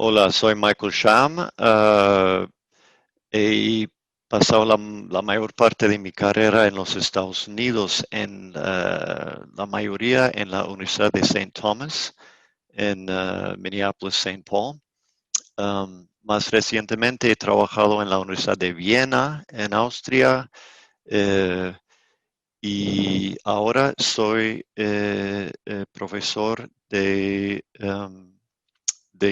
Hola, soy Michael Sham. He pasado la mayor parte de mi carrera en los Estados Unidos, la mayoría en la Universidad de St. Thomas, en Minneapolis, St. Paul. Más recientemente he trabajado en la Universidad de Viena, en Austria, eh, y ahora soy profesor de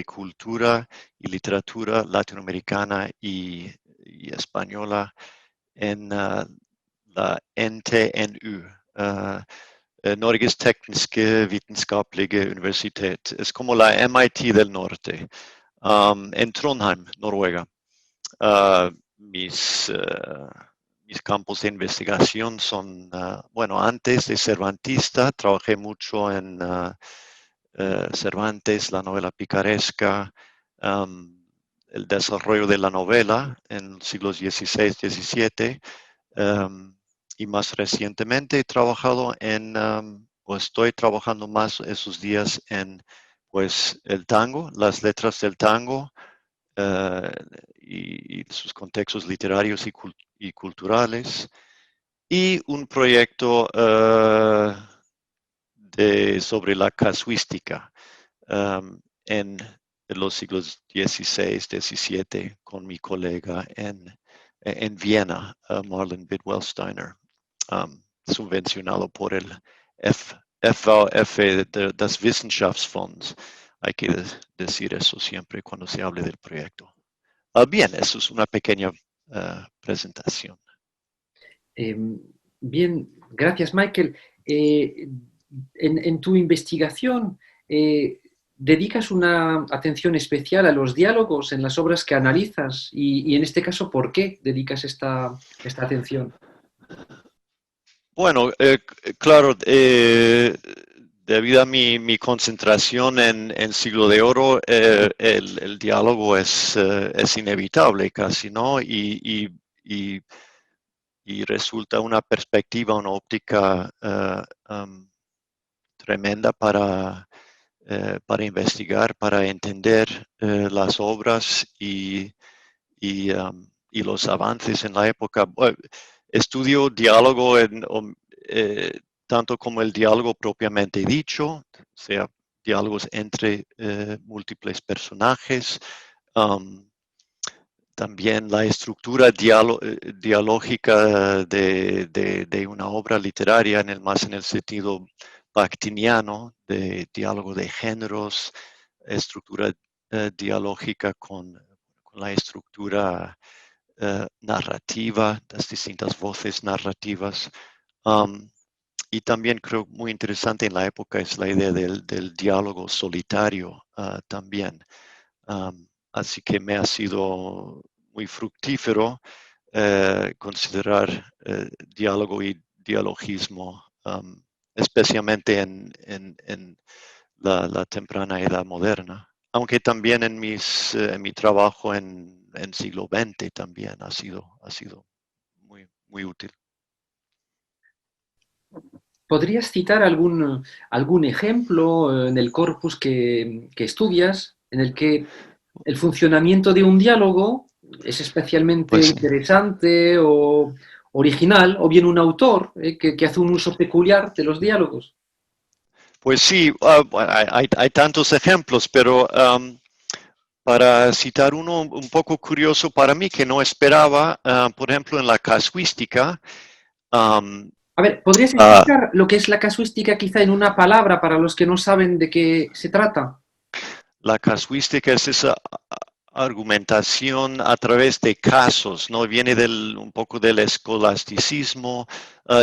cultura y literatura latinoamericana y española en la NTNU, Norges Tekniske Vitenskapelige Universitet. Es como la MIT del norte, en Trondheim, Noruega. Uh, mis, uh, mis campos de investigación son, bueno, antes de Cervantista trabajé mucho en Cervantes, la novela picaresca, el desarrollo de la novela en los siglos XVI, XVII, y más recientemente he trabajado o estoy trabajando más esos días en, pues, el tango, las letras del tango, uh, y sus contextos literarios y culturales, y un proyecto sobre la casuística en los siglos XVI, XVII, con mi colega en Viena, Marlon Bidwell-Steiner, subvencionado por el FAF, das Wissenschaftsfonds. Hay que decir eso siempre cuando se hable del proyecto. Bien, eso es una pequeña presentación. Eh, Bien, gracias, Michael. En tu investigación, ¿dedicas una atención especial a los diálogos en las obras que analizas? Y en este caso, ¿por qué dedicas esta atención? Bueno, claro, debido a mi concentración en Siglo de Oro, el diálogo es inevitable casi, ¿no? Y resulta una perspectiva, una óptica tremenda para investigar, para entender las obras y los avances en la época. Bueno, estudio diálogo eh, tanto como el diálogo propiamente dicho, sea diálogos entre múltiples personajes, um, también la estructura dialógica de una obra literaria, más en el sentido bakhtiniano, de diálogo de géneros, estructura dialógica con la estructura narrativa, las distintas voces narrativas. Um, y también creo muy interesante en la época es la idea del diálogo solitario también. Así que me ha sido muy fructífero considerar diálogo y dialogismo, especialmente en la temprana edad moderna. Aunque también en mi trabajo en siglo XX también ha sido muy útil. ¿Podrías citar algún ejemplo en el corpus que estudias en el que el funcionamiento de un diálogo es especialmente Pues interesante o original, o bien un autor que hace un uso peculiar de los diálogos? Pues sí, bueno, hay tantos ejemplos, pero para citar uno un poco curioso para mí que no esperaba, por ejemplo, en la casuística. um, A ver, ¿podrías uh, explicar lo que es la casuística quizá en una palabra para los que no saben de qué se trata? la casuística es esa argumentación a través de casos, ¿no? Viene un poco del escolasticismo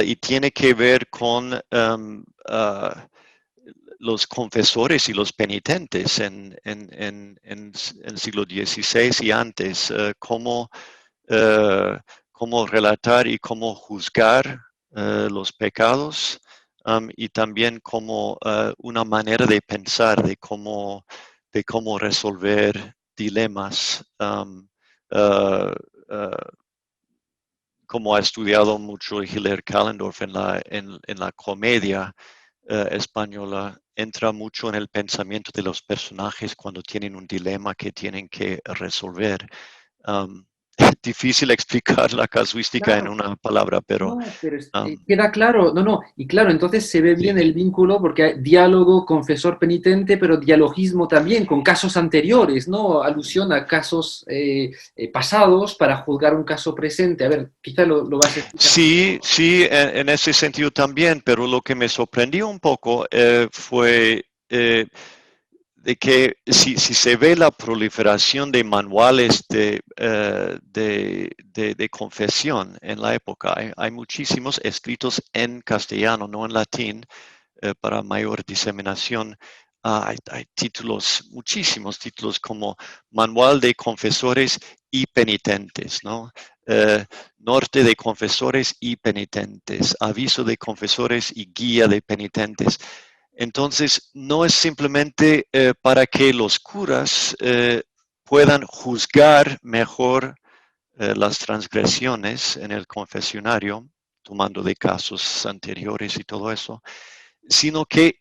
y tiene que ver con los confesores y los penitentes en el siglo XVI y antes, eh, cómo relatar y cómo juzgar los pecados, y también como una manera de pensar de cómo resolver dilemas, uh, uh, como ha estudiado mucho Hiller Callendorf en la comedia española, entra mucho en el pensamiento de los personajes cuando tienen un dilema que tienen que resolver. Um, Difícil explicar la casuística en Claro. una palabra, pero No, pero um, queda claro, no, no, y claro, entonces se ve sí. bien el vínculo porque hay diálogo, confesor penitente, pero dialogismo también con casos anteriores, ¿no? Alusión a casos pasados para juzgar un caso presente. A ver, quizá lo vas a explicar. Sí, sí, en ese sentido también, pero lo que me sorprendió un poco fue de que si se ve la proliferación de manuales de confesión en la época, hay muchísimos escritos en castellano, no en latín, para mayor diseminación. Hay títulos, muchísimos títulos como Manual de Confesores y Penitentes, ¿no? Eh, Norte de Confesores y Penitentes, Aviso de Confesores y Guía de Penitentes. Entonces, no es simplemente para que los curas puedan juzgar mejor las transgresiones en el confesionario, tomando de casos anteriores y todo eso, sino que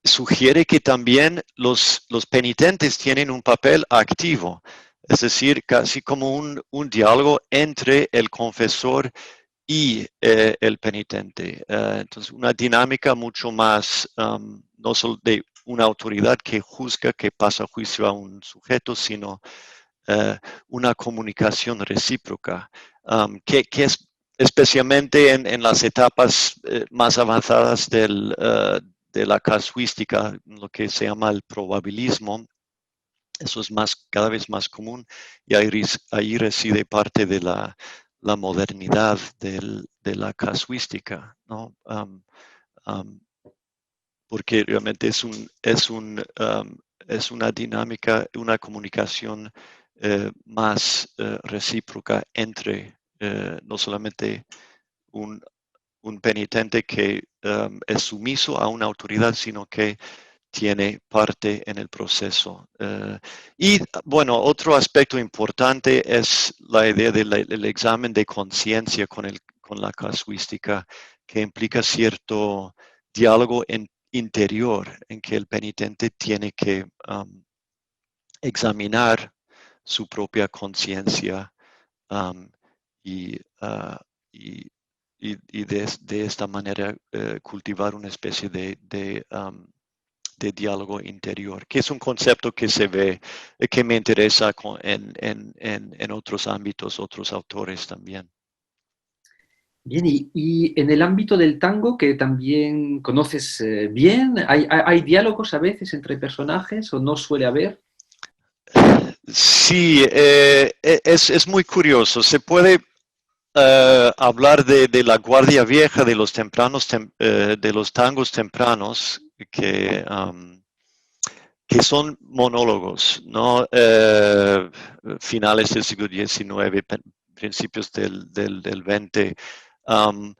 sugiere que también los penitentes tienen un papel activo, es decir, casi como un diálogo entre el confesor y el penitente. Entonces, una dinámica mucho más, no solo de una autoridad que juzga, que pasa juicio a un sujeto, sino uh, una comunicación recíproca, que es especialmente en las etapas más avanzadas de la casuística, lo que se llama el probabilismo. Eso es cada vez más común y ahí reside parte de la modernidad de la casuística, ¿no? Um, Porque realmente es una dinámica, una comunicación más recíproca entre no solamente un, un penitente que es sumiso a una autoridad, sino que tiene parte en el proceso. Y bueno, otro aspecto importante es la idea del examen de conciencia con la casuística, que implica cierto diálogo interior en que el penitente tiene que examinar su propia conciencia um, y, uh, y, y de esta manera cultivar una especie de diálogo interior, que es un concepto que se ve, que me interesa en otros ámbitos, otros autores también. Bien, y en el ámbito del tango, que también conoces bien, ¿hay diálogos a veces entre personajes o no suele haber? Sí, es muy curioso. Se puede hablar de la guardia vieja, de los de los tangos tempranos, que son monólogos, ¿no? Finales del siglo XIX, principios del XX. Um,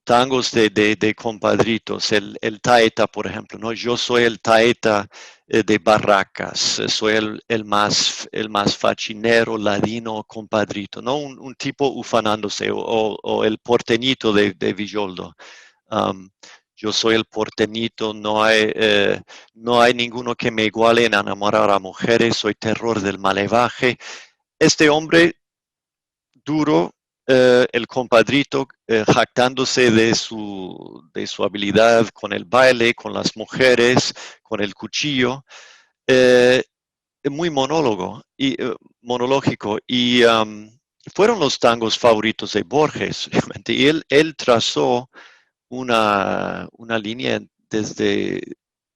Tangos de compadritos, el taeta, por ejemplo, ¿no? Yo soy el taeta de Barracas, soy el más fachinero, ladino, compadrito, ¿no? Un tipo ufanándose, o el porteñito de Villoldo. Um, yo soy el porteñito, no hay ninguno que me iguale en enamorar a mujeres, soy terror del malevaje. Este hombre duro, el compadrito, jactándose de su habilidad con el baile, con las mujeres, con el cuchillo, eh, muy monológico. Y fueron los tangos favoritos de Borges, realmente. Y él trazó una línea desde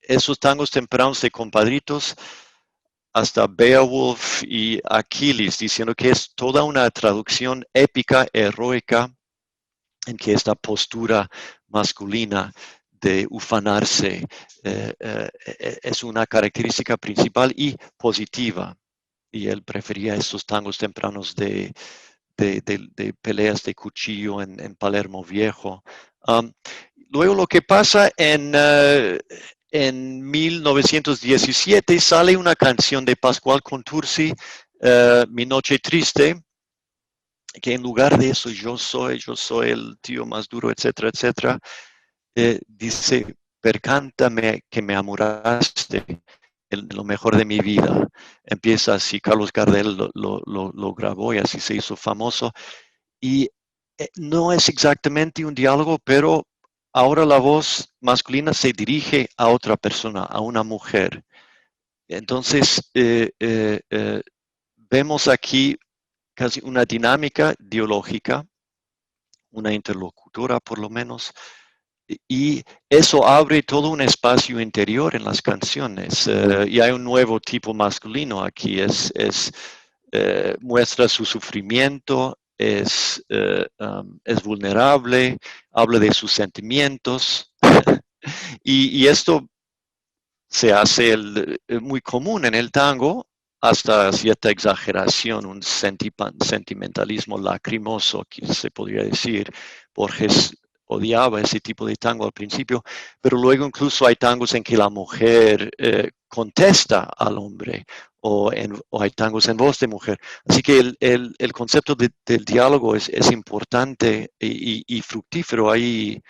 esos tangos tempranos de compadritos hasta Beowulf y Aquiles, diciendo que es toda una traducción épica, heroica, en que esta postura masculina de ufanarse es una característica principal y positiva. Y él prefería estos tangos tempranos de peleas de cuchillo en Palermo Viejo. Um, Luego lo que pasa en 1917 sale una canción de Pascual Contursi, Mi Noche Triste, que en lugar de eso yo soy el tío más duro, etcétera, etcétera, dice, percántame que me amuraste lo mejor de mi vida. Empieza así, Carlos Gardel lo grabó y así se hizo famoso. Y no es exactamente un diálogo, pero ahora la voz masculina se dirige a otra persona, a una mujer. Entonces, vemos aquí casi una dinámica dialógica, una interlocutora por lo menos, y eso abre todo un espacio interior en las canciones. Y hay un nuevo tipo masculino aquí, muestra su sufrimiento, es vulnerable, habla de sus sentimientos. Y esto se hace muy común en el tango hasta cierta exageración, un sentimentalismo lacrimoso, que se podría decir. Borges odiaba ese tipo de tango al principio, pero luego incluso hay tangos en que la mujer contesta al hombre, o hay tangos en voz de mujer. Así que el concepto del diálogo es importante y fructífero ahí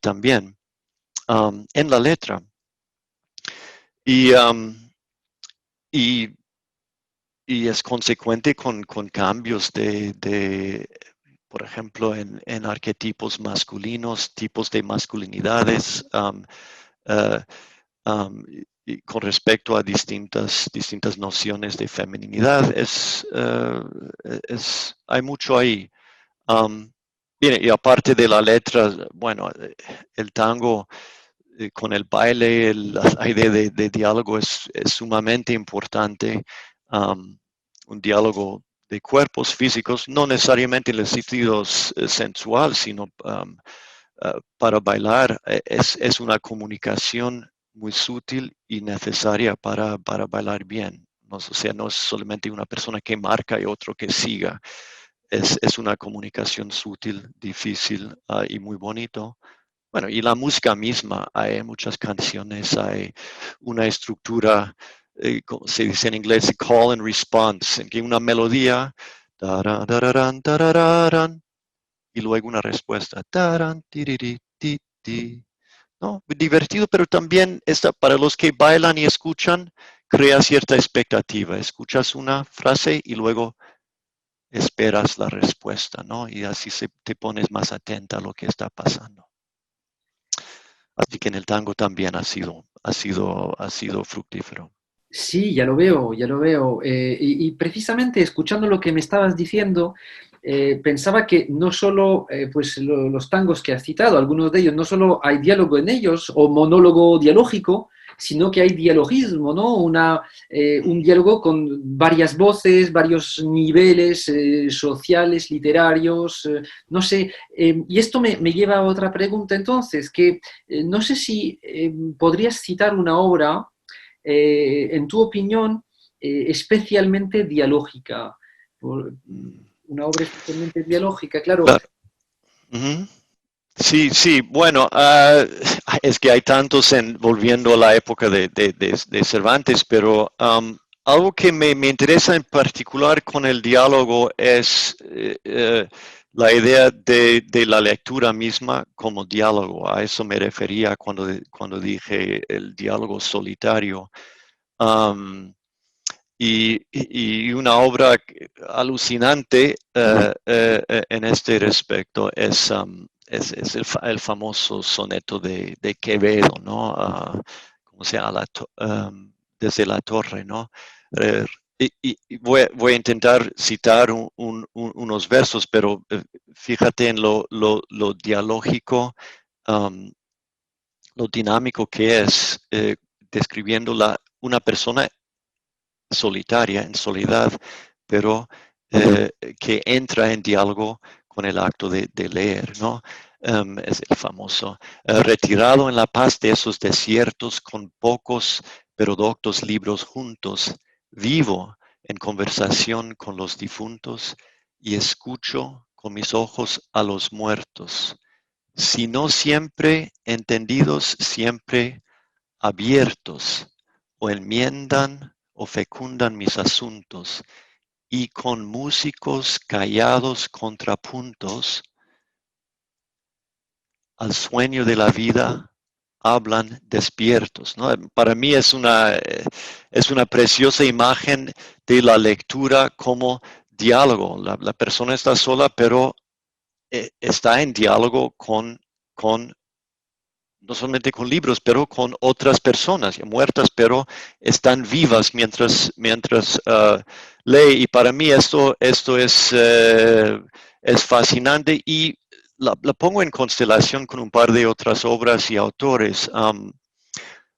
también, en la letra. Y, y, y es consecuente con cambios por ejemplo, en arquetipos masculinos, tipos de masculinidades, uh, y con respecto a distintas nociones de feminidad. Hay mucho ahí. Bien, y aparte de la letra, bueno, el tango con el baile, la idea de diálogo es sumamente importante. Un diálogo de cuerpos físicos, no necesariamente en el sentido sensual, sino para bailar. Es una comunicación muy sutil y necesaria para bailar bien. O sea, no es solamente una persona que marca y otro que siga. Es una comunicación sutil, difícil y muy bonito. Bueno, y la música misma, hay muchas canciones, hay una estructura, como se dice en inglés, call and response, en que una melodía, y luego una respuesta, ¿no? Divertido, pero también para los que bailan y escuchan, crea cierta expectativa. Escuchas una frase y luego esperas la respuesta, ¿no? Y así te pones más atenta a lo que está pasando. Así que en el tango también ha sido fructífero. Sí, ya lo veo, ya lo veo. Y precisamente escuchando lo que me estabas diciendo, pensaba que no solo pues los tangos que has citado, algunos de ellos, no solo hay diálogo en ellos o monólogo dialógico, sino que hay dialogismo, ¿no? Un diálogo con varias voces, varios niveles sociales, literarios, no sé. Y esto me lleva a otra pregunta entonces, que no sé si podrías citar una obra en tu opinión, especialmente dialógica. Una obra especialmente dialógica, claro. Claro. Uh-huh. Sí, sí, bueno, es que hay tantos volviendo a la época de Cervantes, pero algo que me interesa en particular con el diálogo es la idea de la lectura misma como diálogo. A eso me refería cuando dije el diálogo solitario. Y una obra alucinante en este respecto es el famoso soneto de Quevedo, ¿no? Como se llama, desde la torre, ¿no? Eh, y voy a intentar citar unos versos, pero fíjate en lo dialógico, um, lo dinámico que es, describiendo una persona solitaria, en soledad, pero que entra en diálogo con el acto de leer, ¿no? Es el famoso, retirado en la paz de esos desiertos con pocos pero doctos libros juntos, vivo en conversación con los difuntos y escucho con mis ojos a los muertos, si no siempre entendidos, siempre abiertos, o enmiendan o fecundan mis asuntos, y con músicos callados contrapuntos al sueño de la vida hablan despiertos, ¿no? Para mí es una preciosa imagen de la lectura como diálogo. La persona está sola, pero está en diálogo con no solamente con libros, pero con otras personas ya muertas, pero están vivas mientras lee. Y para mí esto es fascinante y la pongo en constelación con un par de otras obras y autores.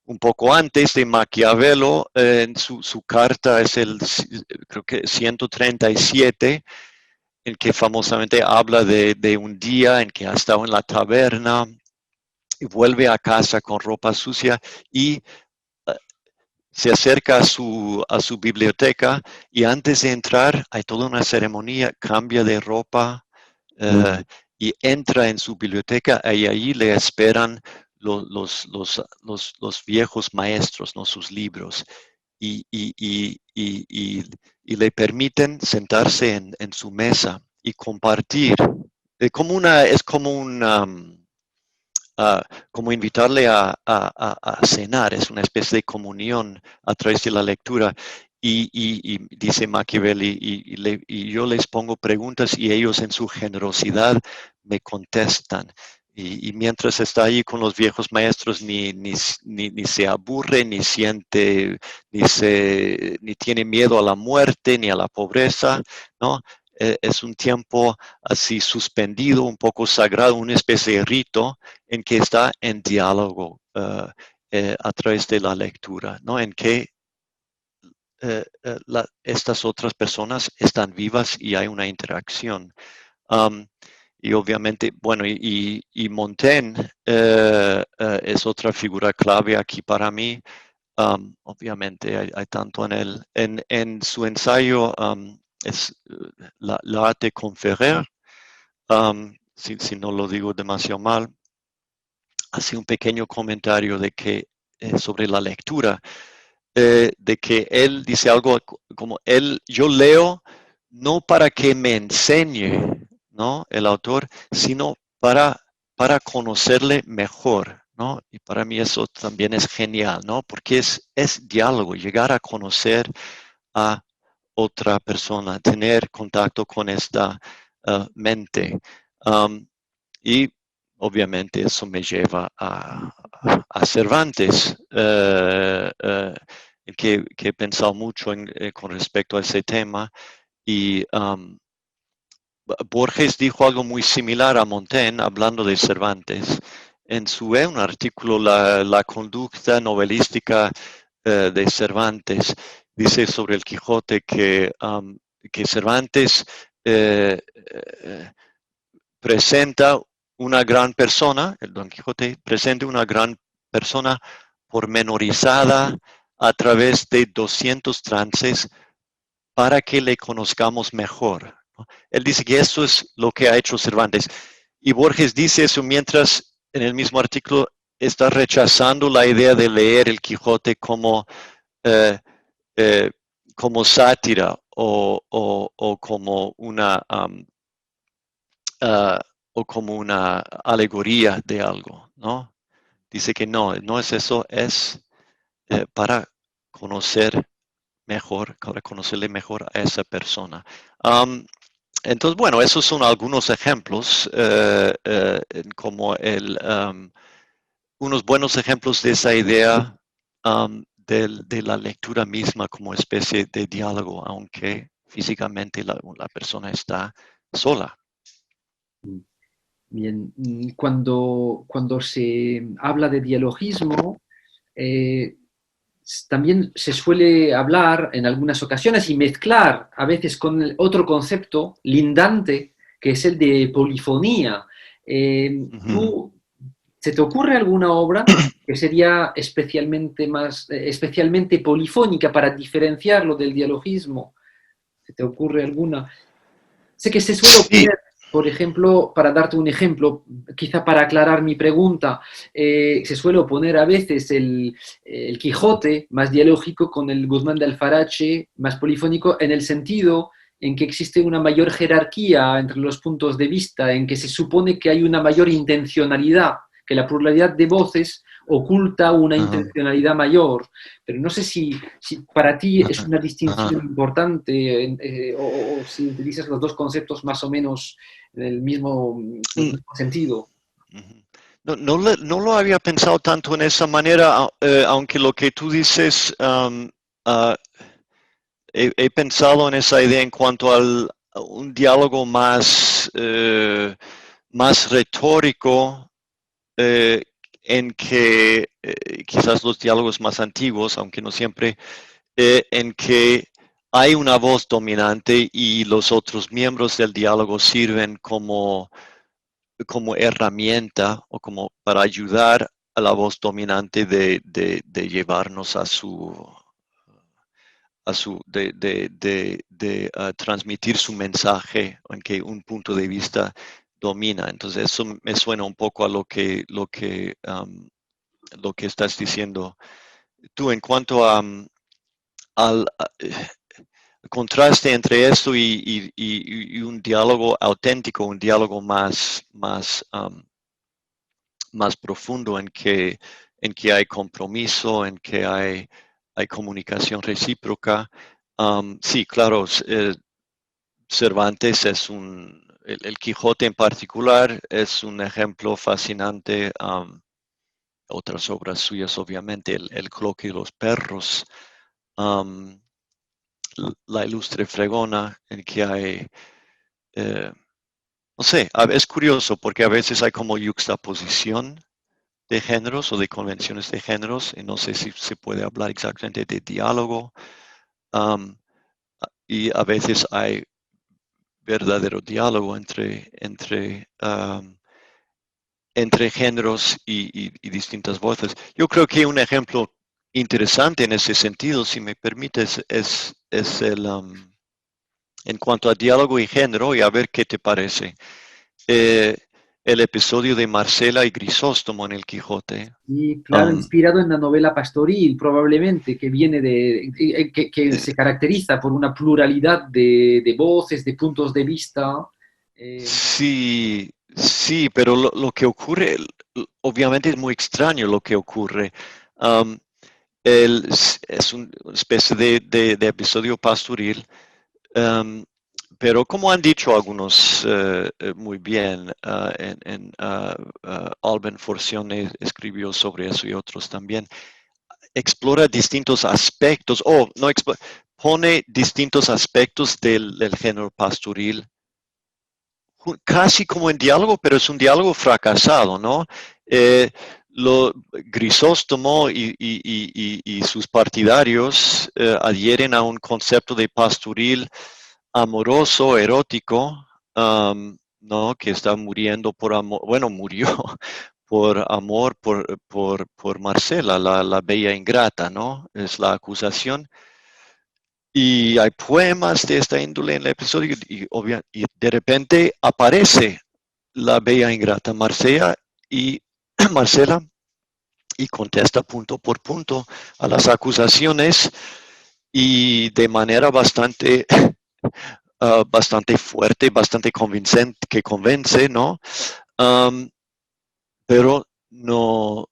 Un poco antes de Maquiavelo, en su carta es creo que 137, en que famosamente habla de un día en que ha estado en la taberna y vuelve a casa con ropa sucia y se acerca a su biblioteca y antes de entrar hay toda una ceremonia, cambia de ropa y entra en su biblioteca y ahí le esperan los viejos maestros, ¿no? Sus libros. Y le permiten sentarse en su mesa y compartir. Es como como invitarle a cenar, es una especie de comunión a través de la lectura. Y dice Machiavelli, y yo les pongo preguntas y ellos en su generosidad me contestan. Y mientras está ahí con los viejos maestros, ni se aburre, ni siente, ni tiene miedo a la muerte, ni a la pobreza, ¿no? Es un tiempo así suspendido, un poco sagrado, una especie de rito en que está en diálogo a través de la lectura, ¿no? En que estas otras personas están vivas y hay una interacción. Y obviamente, bueno, y Montaigne es otra figura clave aquí para mí. Obviamente hay tanto en él. En su ensayo es L'Art de Conférer, si no lo digo demasiado mal, hace un pequeño comentario de que sobre la lectura, de que él dice algo como yo leo no para que me enseñe, ¿no? El autor, sino para conocerle mejor, ¿no? Y para mí eso también es genial, ¿no? Porque es diálogo, llegar a conocer a otra persona, tener contacto con esta mente. Y obviamente eso me lleva a Cervantes, que he pensado mucho con respecto a ese tema. Y Borges dijo algo muy similar a Montaigne, hablando de Cervantes. En un artículo, la conducta novelística de Cervantes, dice sobre el Quijote que Cervantes presenta una gran persona, el Don Quijote presenta una gran persona pormenorizada a través de 200 trances para que le conozcamos mejor. Él dice que eso es lo que ha hecho Cervantes. Y Borges dice eso mientras en el mismo artículo está rechazando la idea de leer el Quijote eh, como sátira o como o como una alegoría de algo, ¿no? Dice que no es eso, es para conocer mejor, para conocerle mejor a esa persona. Entonces, bueno, esos son algunos ejemplos, como unos buenos ejemplos de esa idea de la lectura misma como especie de diálogo, aunque físicamente la persona está sola. Bien, cuando se habla de dialogismo, también se suele hablar en algunas ocasiones y mezclar a veces con el otro concepto lindante, que es el de polifonía. ¿Se te ocurre alguna obra que sería especialmente polifónica para diferenciarlo del dialogismo? ¿Se te ocurre alguna? Sé que se suele Sí. poner, por ejemplo, para darte un ejemplo, quizá para aclarar mi pregunta, se suele oponer a veces el Quijote más dialógico con el Guzmán de Alfarache más polifónico, en el sentido en que existe una mayor jerarquía entre los puntos de vista, en que se supone que hay una mayor intencionalidad, que la pluralidad de voces oculta una Ajá, intencionalidad mayor, pero no sé si para ti es ajá, una distinción ajá. importante o si utilizas los dos conceptos más o menos en el Mm, mismo sentido. ujú. No lo había pensado tanto en esa manera, aunque lo que tú dices, ah, he pensado en esa idea en cuanto a un diálogo más retórico, eh, en que quizás los diálogos más antiguos, aunque no siempre, en que hay una voz dominante y los otros miembros del diálogo sirven como herramienta o como para ayudar a la voz dominante de llevarnos transmitir su mensaje en que un punto de vista domina. Entonces eso me suena un poco a lo que estás diciendo tú en cuanto al contraste entre esto y un diálogo auténtico, un diálogo más profundo en que hay compromiso, en que hay comunicación recíproca. Sí, claro, Cervantes el Quijote en particular es un ejemplo fascinante. Otras obras suyas, obviamente, el Cloque y los perros, um, la ilustre fregona, en que hay, eh, no sé, es curioso porque a veces hay como yuxtaposición de géneros o de convenciones de géneros, y no sé si se puede hablar exactamente de diálogo, um, y a veces hay verdadero diálogo entre géneros y distintas voces. Yo creo que un ejemplo interesante en ese sentido, si me permites, es en cuanto a diálogo y género, y a ver qué te parece. Eh, el episodio de Marcela y Grisóstomo en el Quijote. Y claro, Um, inspirado en la novela pastoril, probablemente, que viene que se caracteriza por una pluralidad de voces, de puntos de vista. Eh, Sí, sí, pero lo que ocurre, obviamente es muy extraño lo que ocurre. Um, es una especie de episodio pastoril, um, pero como han dicho algunos muy bien, Alben Forcione escribió sobre eso y otros también, explora distintos aspectos, o no, pone distintos aspectos del género pastoril casi como en diálogo, pero es un diálogo fracasado, ¿no? Grisóstomo y sus partidarios adhieren a un concepto de pastoril amoroso, erótico, ¿no? Que está muriendo por amor, bueno, murió por amor por Marcela, la bella ingrata, ¿no? Es la acusación. Y hay poemas de esta índole en el episodio y de repente aparece la bella ingrata y Marcela y contesta punto por punto a las acusaciones y de manera bastante fuerte, bastante convincente, que convence, ¿no? Um, pero no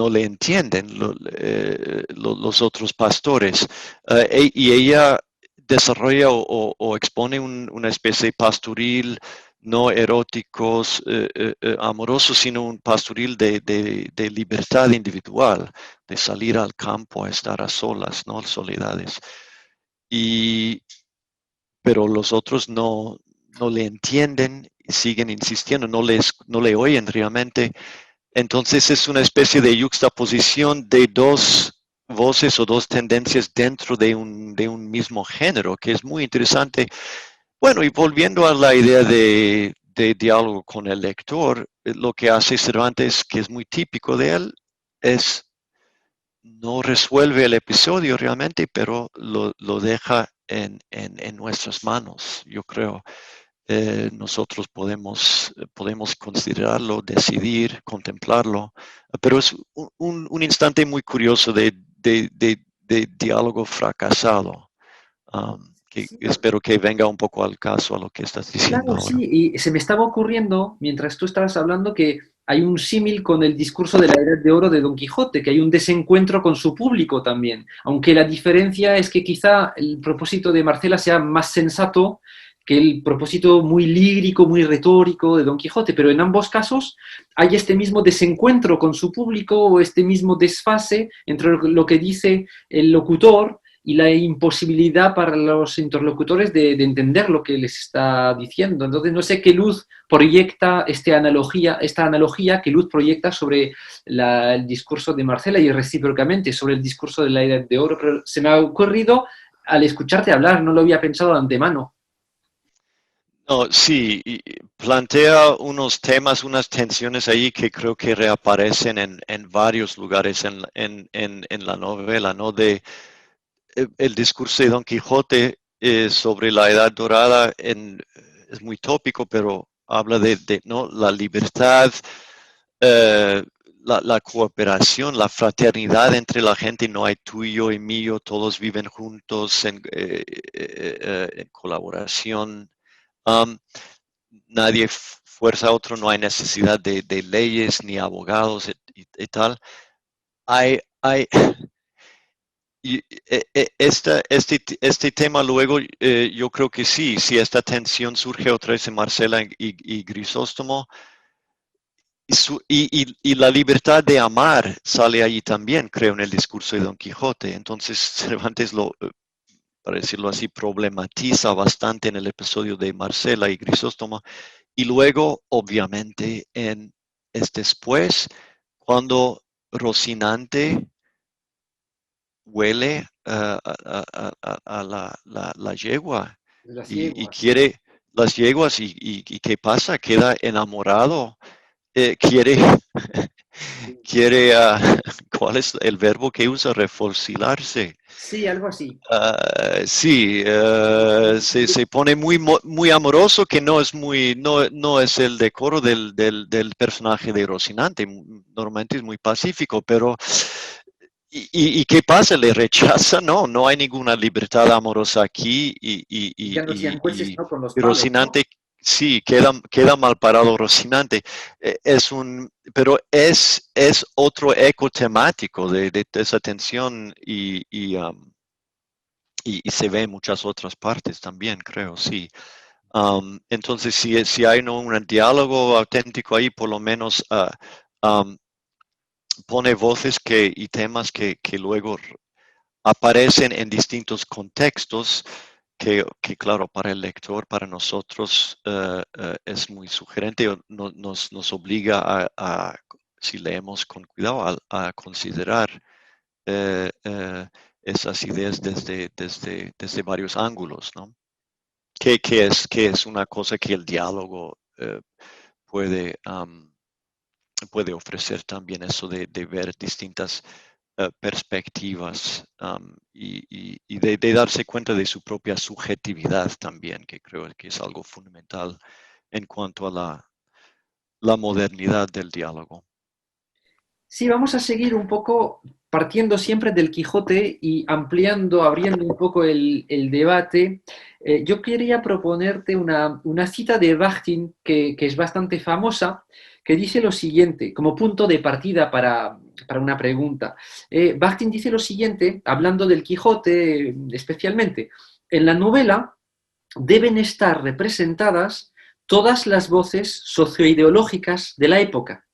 le entienden los otros pastores. Y ella desarrolla o expone una especie de pastoril no eróticos, amoroso, sino un pastoril de libertad individual, de salir al campo a estar a solas, ¿no? Soledades. Y, pero los otros no le entienden, siguen insistiendo, no le oyen realmente. Entonces es una especie de yuxtaposición de dos voces o dos tendencias dentro de un mismo género, que es muy interesante. Bueno, y volviendo a la idea de diálogo con el lector, lo que hace Cervantes, que es muy típico de él, es no resuelve el episodio realmente, pero lo deja en nuestras manos, yo creo. Nosotros podemos considerarlo, decidir, contemplarlo, pero es un instante muy curioso de diálogo fracasado, que espero que venga un poco al caso a lo que estás diciendo Claro, ahora. sí, y se me estaba ocurriendo, mientras tú estabas hablando, que hay un símil con el discurso de la Edad de Oro de Don Quijote, que hay un desencuentro con su público también, aunque la diferencia es que quizá el propósito de Marcela sea más sensato que el propósito muy lírico, muy retórico de Don Quijote, pero en ambos casos hay este mismo desencuentro con su público o este mismo desfase entre lo que dice el locutor y la imposibilidad para los interlocutores de entender lo que les está diciendo. Entonces, no sé qué luz proyecta esta analogía que luz proyecta sobre el discurso de Marcela y recíprocamente sobre el discurso de la Edad de Oro, pero se me ha ocurrido al escucharte hablar, no lo había pensado de antemano. No, sí, y plantea unos temas, unas tensiones ahí que creo que reaparecen en varios lugares en la novela, ¿no? El discurso de Don Quijote sobre la Edad Dorada es muy tópico, pero habla ¿no? La libertad, eh, la cooperación, la fraternidad entre la gente, no hay tuyo y mío, todos viven juntos en colaboración. Um, Nadie fuerza a otro, no hay necesidad de leyes ni abogados y tal. Hay y, este tema luego, yo creo que sí, si esta tensión surge otra vez en Marcela y Grisóstomo, y la libertad de amar sale ahí también, creo, en el discurso de Don Quijote. Entonces Cervantes para decirlo así, problematiza bastante en el episodio de Marcela y Grisóstomo. Y luego, obviamente, es después, cuando Rocinante huele a la yegua Las y yeguas. quiere las yeguas y ¿qué pasa? Queda enamorado, quiere, quiere, ¿cuál es el verbo que usa? Refocilarse. Sí, algo así. Sí, se pone muy amoroso, que no es el decoro del personaje de Rocinante. Normalmente es muy pacífico, pero ¿y qué pasa? ¿Le rechaza? No hay ninguna libertad amorosa aquí Ya los ciancueces, ¿no? Con los y palos, ¿no? Rocinante, sí, queda mal parado Rocinante. Pero es otro eco temático de esa tensión y se ve en muchas otras partes también, creo, sí. Entonces, si hay ¿no? un diálogo auténtico ahí, por lo menos um, pone voces y temas que luego aparecen en distintos contextos, claro, para el lector, para nosotros, es muy sugerente, nos obliga si leemos con cuidado, a considerar eh, eh, esas ideas desde varios ángulos, ¿no? Que es una cosa que el diálogo puede, puede ofrecer también, eso de ver distintas perspectivas y de darse cuenta de su propia subjetividad también, que creo que es algo fundamental en cuanto a la modernidad del diálogo. Sí, vamos a seguir un poco partiendo siempre del Quijote y ampliando, abriendo un poco el debate. Yo quería proponerte una cita de Bakhtin que es bastante famosa, que dice lo siguiente, como punto de partida para una pregunta. Bakhtin dice lo siguiente, hablando del Quijote especialmente, en la novela deben estar representadas todas las voces socioideológicas de la época.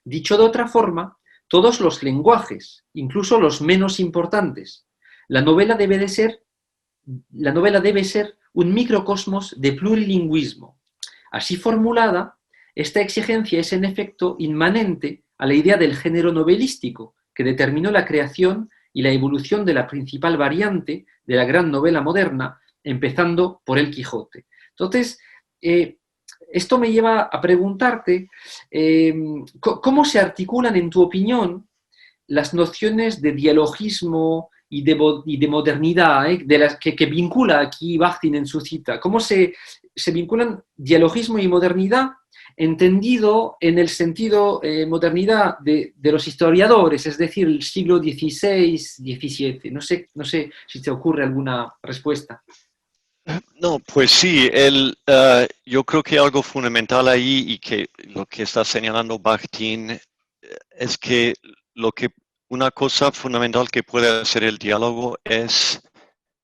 Dicho de otra forma, todos los lenguajes, incluso los menos importantes. La novela debe de ser, la novela debe ser un microcosmos de plurilingüismo. Así formulada, esta exigencia es en efecto inmanente a la idea del género novelístico, que determinó la creación y la evolución de la principal variante de la gran novela moderna, empezando por el Quijote. Entonces, esto me lleva a preguntarte cómo se articulan, en tu opinión, las nociones de dialogismo y de modernidad de las que vincula aquí Bakhtin en su cita. ¿Cómo se vinculan dialogismo y modernidad entendido en el sentido modernidad de los historiadores, es decir, el siglo XVI, XVII? No sé si te ocurre alguna respuesta. No, pues sí, yo creo que algo fundamental ahí y que lo que está señalando Bakhtin es que lo que una cosa fundamental que puede hacer el diálogo es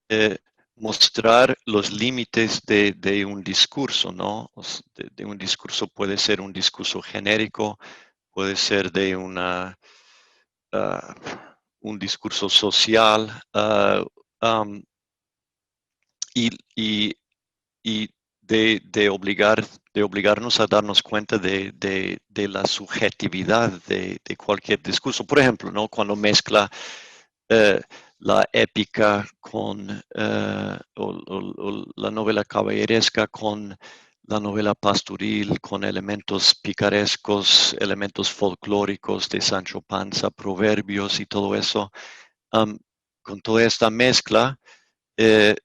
eh, mostrar los límites de un discurso, ¿no? De un discurso puede ser un discurso genérico, puede ser de uh, un discurso social, um, y, y, y de obligarnos a darnos cuenta de la subjetividad de cualquier discurso. Por ejemplo, ¿no? Cuando mezcla eh, la épica con o la novela caballeresca con la novela pastoril, con elementos picarescos, elementos folclóricos de Sancho Panza, proverbios y todo eso. Um, con toda esta mezcla, eh,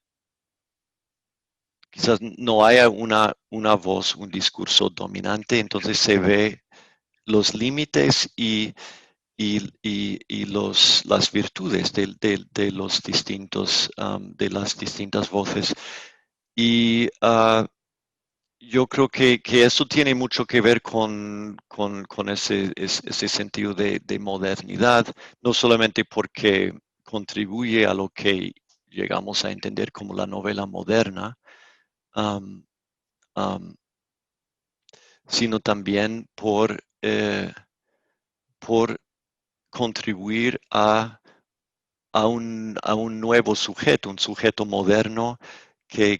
quizás no haya una voz, un discurso dominante, entonces se ve los límites y las virtudes de los distintos, de las distintas voces. Y yo creo que eso tiene mucho que ver con ese sentido de modernidad, no solamente porque contribuye a lo que llegamos a entender como la novela moderna, um, um, sino también por contribuir a un nuevo sujeto, un sujeto moderno que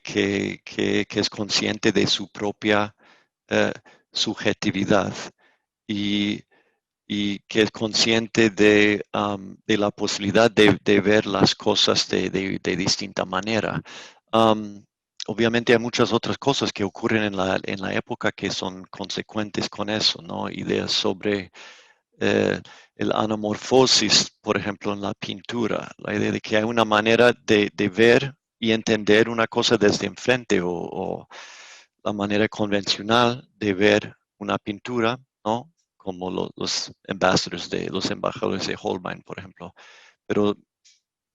es consciente de su propia eh, subjetividad y, y, que es consciente de la posibilidad de ver las cosas de distinta manera. Um, Obviamente hay muchas otras cosas que ocurren en la época que son consecuentes con eso, ¿no? Ideas sobre eh, el anamorfosis, por ejemplo, en la pintura, la idea de que hay una manera de ver y entender una cosa desde enfrente o la manera convencional de ver una pintura, ¿no? Como los ambassadors los embajadores de Holbein, por ejemplo. Pero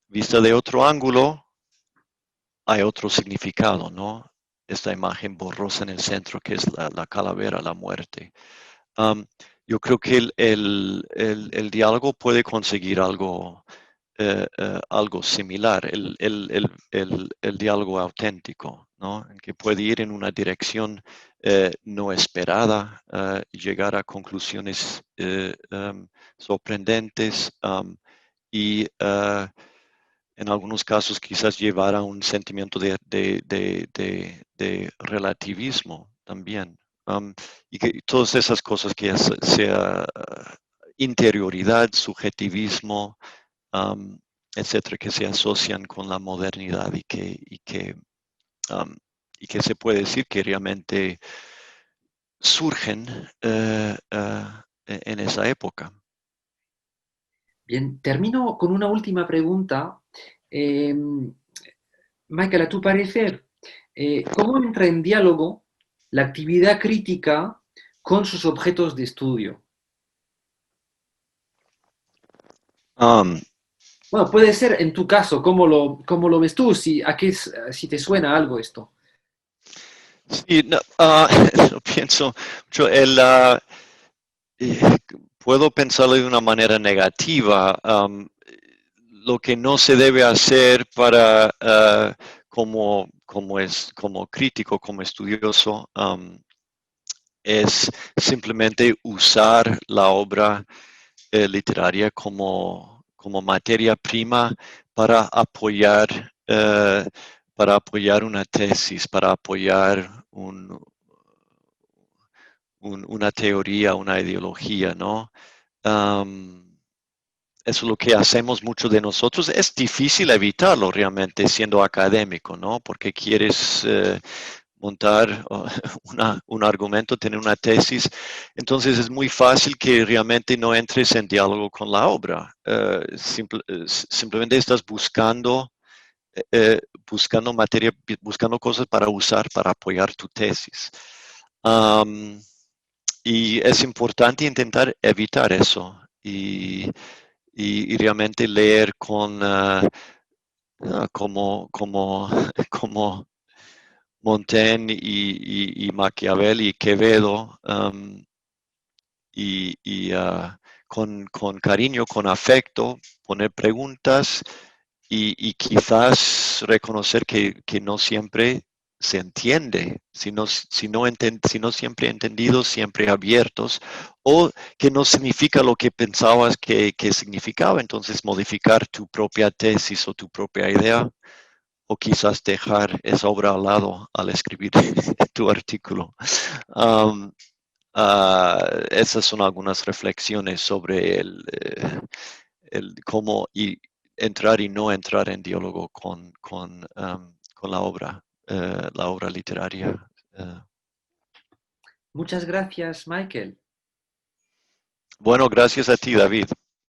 vista de otro ángulo, hay otro significado, ¿no? Esta imagen borrosa en el centro que es la calavera, la muerte. Um, yo creo que el diálogo puede conseguir algo similar, el diálogo auténtico, ¿no? En que puede ir en una dirección no esperada, llegar a conclusiones sorprendentes y en algunos casos quizás llevar a un sentimiento de relativismo también. Y que todas esas cosas que sea interioridad, subjetivismo, um, etcétera, que se asocian con la modernidad um, y que se puede decir que realmente surgen en esa época. Bien, termino con una última pregunta. Eh, Michael, a tu parecer, ¿cómo entra en diálogo la actividad crítica con sus objetos de estudio? Um, Bueno, puede ser en tu caso, cómo lo ves tú? Si te suena algo esto. sí, no, lo pienso mucho. Eh, puedo pensarlo de una manera negativa. Lo que no se debe hacer para como crítico, como estudioso, es simplemente usar la obra literaria como materia prima para eh, para apoyar una tesis, para apoyar una teoría, una ideología, ¿no? Um, Eso es lo que hacemos mucho de nosotros. Es difícil evitarlo realmente siendo académico, ¿no? Porque quieres montar un argumento, tener una tesis. Entonces es muy fácil que realmente no entres en diálogo con la obra. Simplemente estás buscando materia, buscando cosas para usar, para apoyar tu tesis. Um, y es importante intentar evitar eso y realmente leer con como Montaigne y Maquiavel y Quevedo, con cariño, con afecto, poner preguntas y quizás reconocer que no siempre se entiende, si no siempre entendidos, siempre abiertos, o que no significa lo que pensabas que significaba, entonces modificar tu propia tesis o tu propia idea, o quizás dejar esa obra al lado al escribir tu artículo. Um, Esas son algunas reflexiones sobre el cómo entrar y no entrar en diálogo con la obra literaria. Uh, Muchas gracias, Michael. bueno, gracias a ti, David.